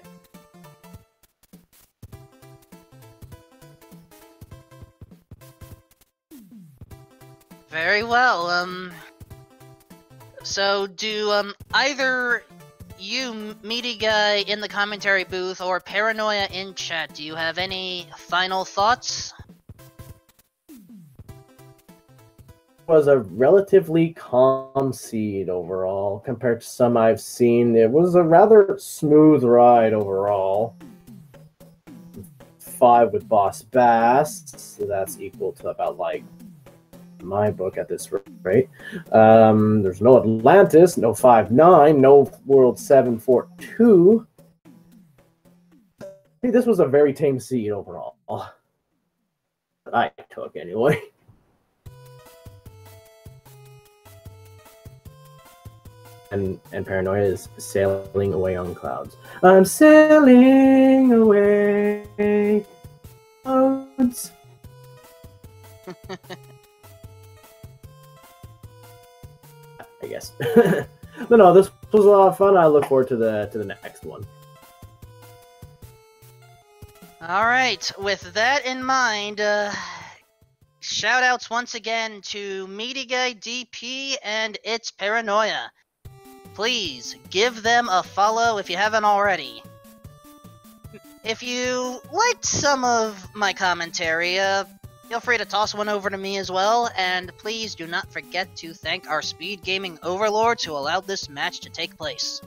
Very well, so do, either you, Meaty Guy, in the commentary booth, or Paranoia in chat, do you have any final thoughts? Was a relatively calm seed overall compared to some I've seen. It was a rather smooth ride overall. 5 with Boss Bass, so that's equal to about like my book at this rate. There's no Atlantis, no 5-9, no World 7-4-2. I think this was a very tame seed overall. I took anyway. And Paranoia is sailing away on clouds. I'm sailing away clouds. I guess. But no, this was a lot of fun. I look forward to the next one. Alright, with that in mind, shoutouts once again to MidiGuyDP and It's Paranoia. Please, give them a follow if you haven't already. If you liked some of my commentary, feel free to toss one over to me as well, and please do not forget to thank our Speed Gaming Overlords who allowed this match to take place.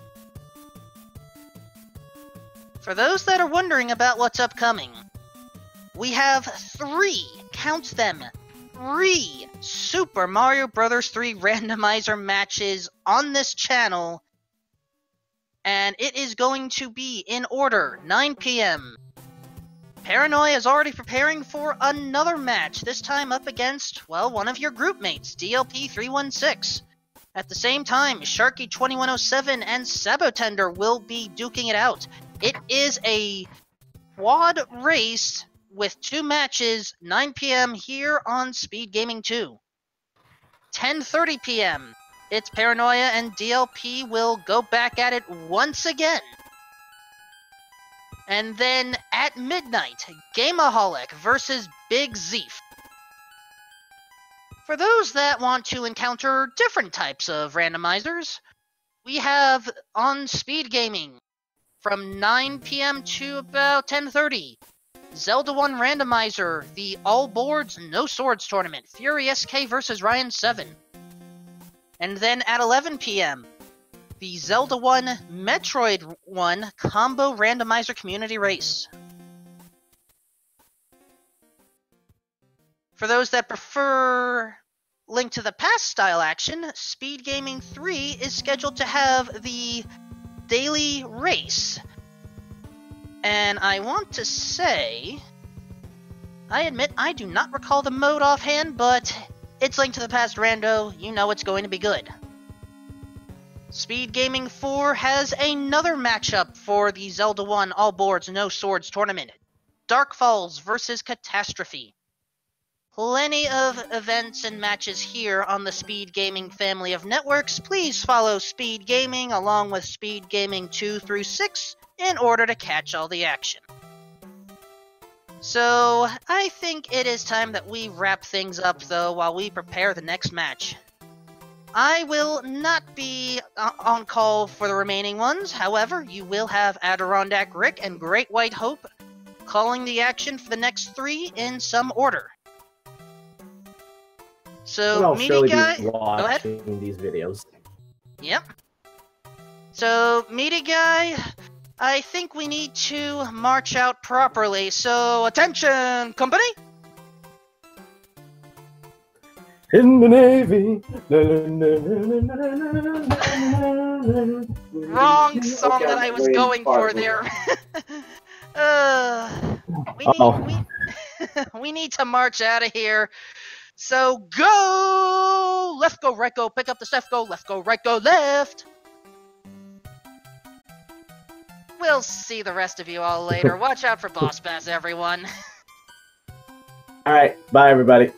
For those that are wondering about what's upcoming, we have 3, count them, 3 Super Mario Bros. 3 randomizer matches on this channel, and it is going to be in order: 9 p.m. Paranoia is already preparing for another match, this time up against, well, one of your group mates, DLP 316. At the same time, Sharky 2107 and Sabotender will be duking it out. It is a quad race with 2 matches, 9 p.m. here on Speed Gaming 2. 10:30 p.m. It's Paranoia and DLP will go back at it once again. And then at midnight, Gameaholic versus Big Zeef. For those that want to encounter different types of randomizers, we have on Speed Gaming from 9 p.m. to about 10:30. Zelda 1 Randomizer, the all boards, no swords tournament, Fury SK versus Ryan 7. And then at 11 p.m., the Zelda 1 Metroid 1 Combo Randomizer Community Race. For those that prefer Link to the Past style action, Speed Gaming 3 is scheduled to have the daily race. And I want to say, I admit I do not recall the mode offhand, but it's Link to the Past Rando, you know it's going to be good. Speed Gaming 4 has another matchup for the Zelda 1 All Boards No Swords tournament. Dark Falls versus Catastrophe. Plenty of events and matches here on the Speed Gaming family of networks. Please follow Speed Gaming along with Speed Gaming 2 through 6 in order to catch all the action. So, I think it is time that we wrap things up though while we prepare the next match. I will not be on call for the remaining ones, however, you will have Adirondack Rick and Great White Hope calling the action for the next 3 in some order. So, I'll surely MidiGuy, be go ahead. watching these videos. Yep. So, MidiGuy, I think we need to march out properly, so attention, company! In the Navy. Wrong song Okay, that I was very going far for there. We need to march out of here. So go! Left, go, right, go, pick up the stuff, go, left, go, right, go, left! We'll see the rest of you all later. Watch out for Boss Bass, everyone. Alright, bye everybody.